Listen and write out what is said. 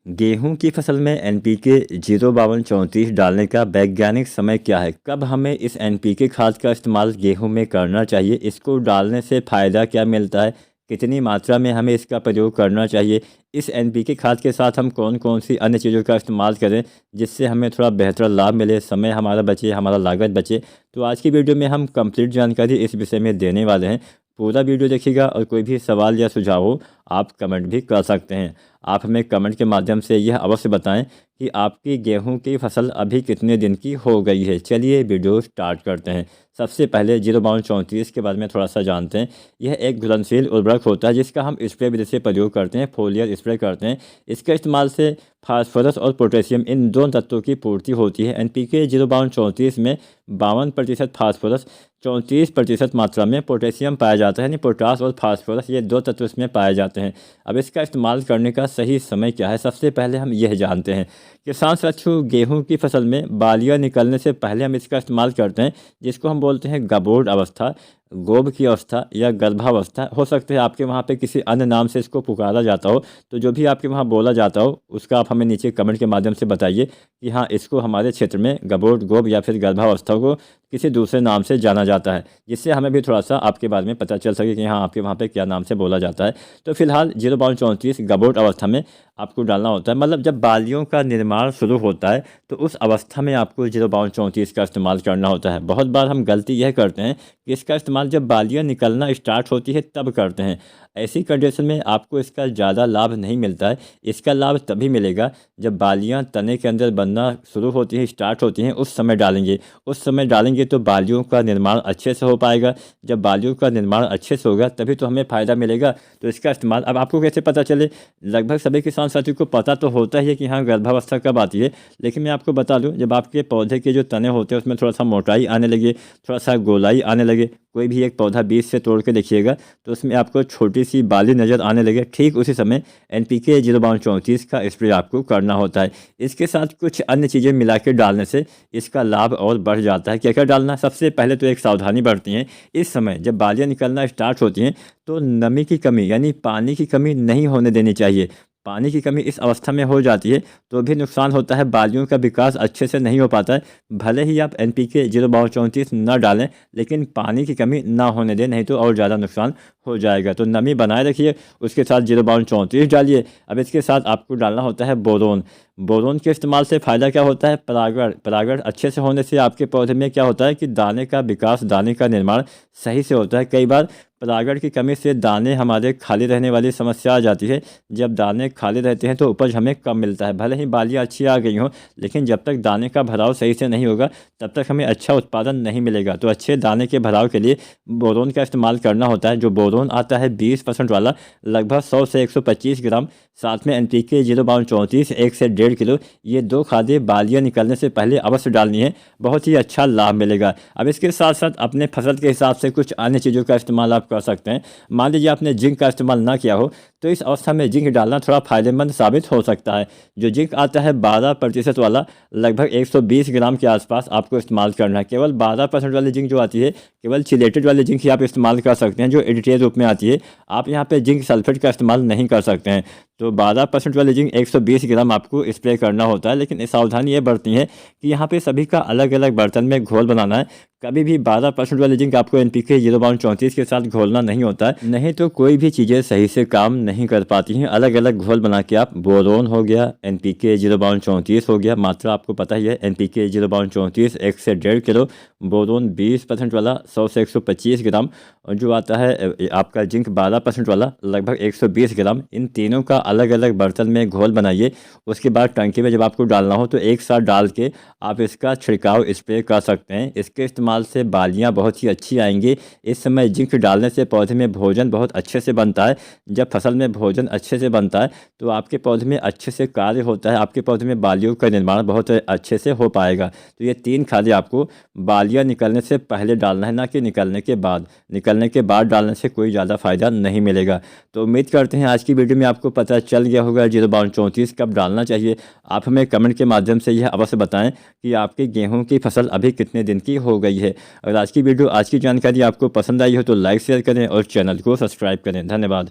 गेहूं की फसल में एनपीके 05234 डालने का वैज्ञानिक समय क्या है? कब हमें इस एनपीके खाद का इस्तेमाल गेहूं में करना चाहिए? इसको डालने से फ़ायदा क्या मिलता है? कितनी मात्रा में हमें इसका प्रयोग करना चाहिए? इस एनपीके खाद के साथ हम कौन कौन सी अन्य चीज़ों का इस्तेमाल करें जिससे हमें थोड़ा बेहतर लाभ मिले, समय हमारा बचे, हमारा लागत बचे। तो आज की वीडियो में हम कंप्लीट जानकारी इस विषय में देने वाले हैं। पूरा वीडियो देखिएगा और कोई भी सवाल या सुझाव हो आप कमेंट भी कर सकते हैं। आप हमें कमेंट के माध्यम से यह अवश्य बताएं कि आपकी गेहूं की फसल अभी कितने दिन की हो गई है। चलिए वीडियो स्टार्ट करते हैं। सबसे पहले 05234 के बारे में थोड़ा सा जानते हैं। यह एक घुलनशील उर्वरक होता है जिसका हम स्प्रे विधि से प्रयोग करते हैं, फोलियर स्प्रे करते हैं। इसके इस्तेमाल से फास्फोरस और पोटेशियम इन दोनों तत्वों की पूर्ति होती है। एनपीके 05234 में 52% फास्फोरस, 34% मात्रा में पोटेशियम पाया जाता है। यानी पोटास और फास्फोरस ये दो तत्व इसमें पाए जाते हैं। अब इसका इस्तेमाल करने का सही समय क्या है, सबसे पहले हम यह जानते हैं। किसान साथियों, गेहूं की फसल में बालियां निकलने से पहले हम इसका इस्तेमाल करते हैं जिसको हम बोलते हैं गबोड अवस्था, गोब की अवस्था या गर्भावस्था। हो सकता है आपके वहाँ पे किसी अन्य नाम से इसको पुकारा जाता हो, तो जो भी आपके वहाँ बोला जाता हो उसका आप हमें नीचे कमेंट के माध्यम से बताइए कि हाँ, इसको हमारे क्षेत्र में गबोड, गोब या फिर गर्भावस्था को किसी दूसरे नाम से जाना जाता है, जिससे हमें भी थोड़ा सा आपके बारे में पता चल सके कि हाँ, आपके वहाँ पे क्या नाम से बोला जाता है। तो फिलहाल 05234 गबोड अवस्था में आपको डालना होता है। मतलब जब बालियों का निर्माण शुरू होता है तो उस अवस्था में आपको 05234 का इस्तेमाल करना होता है। बहुत बार हम गलती यह करते हैं कि इसका इस्तेमाल जब बालियाँ निकलना स्टार्ट होती है तब करते हैं। ऐसी कंडीशन में आपको इसका ज़्यादा लाभ नहीं मिलता है। इसका लाभ तभी मिलेगा जब बालियाँ तने के अंदर बनना शुरू होती हैं, स्टार्ट होती हैं, उस समय डालेंगे। उस समय डालेंगे तो बालियों का निर्माण अच्छे से हो पाएगा। जब बालियों का निर्माण अच्छे से होगा तभी तो हमें फ़ायदा मिलेगा। तो इसका इस्तेमाल अब आपको कैसे पता चले? लगभग सभी किसान साथियों को पता तो होता ही है कि हाँ, गर्भावस्था कब आती है, लेकिन मैं आपको बता दूं, जब आपके पौधे के जो तने होते हैं उसमें थोड़ा सा मोटाई आने लगे, थोड़ा सा गोलाई आने लगे, कोई भी एक पौधा बीज से तोड़ के देखिएगा तो उसमें आपको छोटी सी बाली नज़र आने लगे, ठीक उसी समय एनपीके 05234 का स्प्रे आपको करना होता है। इसके साथ कुछ अन्य चीज़ें मिला के डालने से इसका लाभ और बढ़ जाता है। क्या क्या डालना? सबसे पहले तो एक सावधानी बरती है। इस समय जब बालियाँ निकलना स्टार्ट होती हैं तो नमी की कमी यानी पानी की कमी नहीं होने देनी चाहिए। पानी की कमी इस अवस्था में हो जाती है तो भी नुकसान होता है, बालियों का विकास अच्छे से नहीं हो पाता है। भले ही आप एनपीके 05234 न डालें, लेकिन पानी की कमी ना होने दें, नहीं तो और ज़्यादा नुकसान हो जाएगा। तो नमी बनाए रखिए, उसके साथ 05234 डालिए। अब इसके साथ आपको डालना होता है बोरोन। बोरोन के इस्तेमाल से फ़ायदा क्या होता है? परागण अच्छे से होने से आपके पौधे में क्या होता है कि दाने का विकास, दाने का निर्माण सही से होता है। कई बार परागण की कमी से दाने हमारे खाली रहने वाली समस्या आ जाती है। जब दाने खाली रहते हैं तो उपज हमें कम मिलता है। भले ही बालियाँ अच्छी आ गई हों, लेकिन जब तक दाने का भराव सही से नहीं होगा तब तक हमें अच्छा उत्पादन नहीं मिलेगा। तो अच्छे दाने के भराव के लिए बोरोन का इस्तेमाल करना होता है। जो बोरोन आता है 20% वाला, लगभग 100 से 125 ग्राम, साथ में एनपीके 05234 1 से 1.5 किलो, ये दो खादें बालियाँ निकलने से पहले अवश्य डालनी है। बहुत ही अच्छा लाभ मिलेगा। अब इसके साथ साथ अपने फसल के हिसाब से कुछ अन्य चीज़ों का इस्तेमाल आप कर सकते हैं। मान लीजिए आपने जिंक का इस्तेमाल ना किया हो तो इस अवस्था में जिंक डालना थोड़ा फायदेमंद साबित हो सकता है। जो जिंक आता है 12% वाला, लगभग 120 ग्राम के आसपास आपको इस्तेमाल करना है। केवल 12% वाली जिंक जो आती है, केवल चिलेटेड वाली जिंक ही आप इस्तेमाल कर सकते हैं, जो एडिटिव रूप में आती है। आप यहाँ पे जिंक सल्फेट का इस्तेमाल नहीं कर सकते हैं। तो 12% वाली जिंक 120 ग्राम आपको स्प्रे करना होता है। लेकिन सावधानी ये बरतनी है कि यहाँ पे सभी का अलग अलग बर्तन में घोल बनाना है। कभी भी 12% वाली जिंक आपको एनपीके 05234 के साथ घोलना नहीं होता है, नहीं तो कोई भी चीज़ें सही से काम नहीं कर पाती हैं। अलग अलग घोल बना के आप, बोरोन हो गया, एनपीके 05234 हो गया, मात्रा आपको पता ही है, एनपीके 05234 1 से 1.5 किलो, बोरोन 20% वाला 100 से 125 ग्राम, और जो आता है आपका जिंक 12% वाला लगभग 120 ग्राम, इन तीनों का अलग अलग बर्तन में घोल बनाइए। उसके बाद टंकी में जब आपको डालना हो तो एक साथ डाल के आप इसका छिड़काव स्प्रे कर सकते हैं। इसके इस्तेमाल से बालियाँ बहुत ही अच्छी आएंगी। इस समय जिंक डालने से पौधे में भोजन बहुत अच्छे से बनता है। जब फसल में भोजन अच्छे से बनता है तो आपके पौधे में अच्छे से कार्य होता है, आपके पौधे में बालियों का निर्माण बहुत अच्छे से हो पाएगा। तो ये 3 खादें आपको बालियाँ निकलने से पहले डालना है, ना कि निकलने के बाद। निकलने के बाद डालने से कोई ज़्यादा फायदा नहीं मिलेगा। तो उम्मीद करते हैं आज की वीडियो में आपको पता चल गया होगा 05234 कब डालना चाहिए। आप हमें कमेंट के माध्यम से यह अवश्य बताएं कि आपके गेहूं की फसल अभी कितने दिन की हो गई है। अगर आज की वीडियो, आज की जानकारी आपको पसंद आई हो तो लाइक शेयर करें और चैनल को सब्सक्राइब करें। धन्यवाद।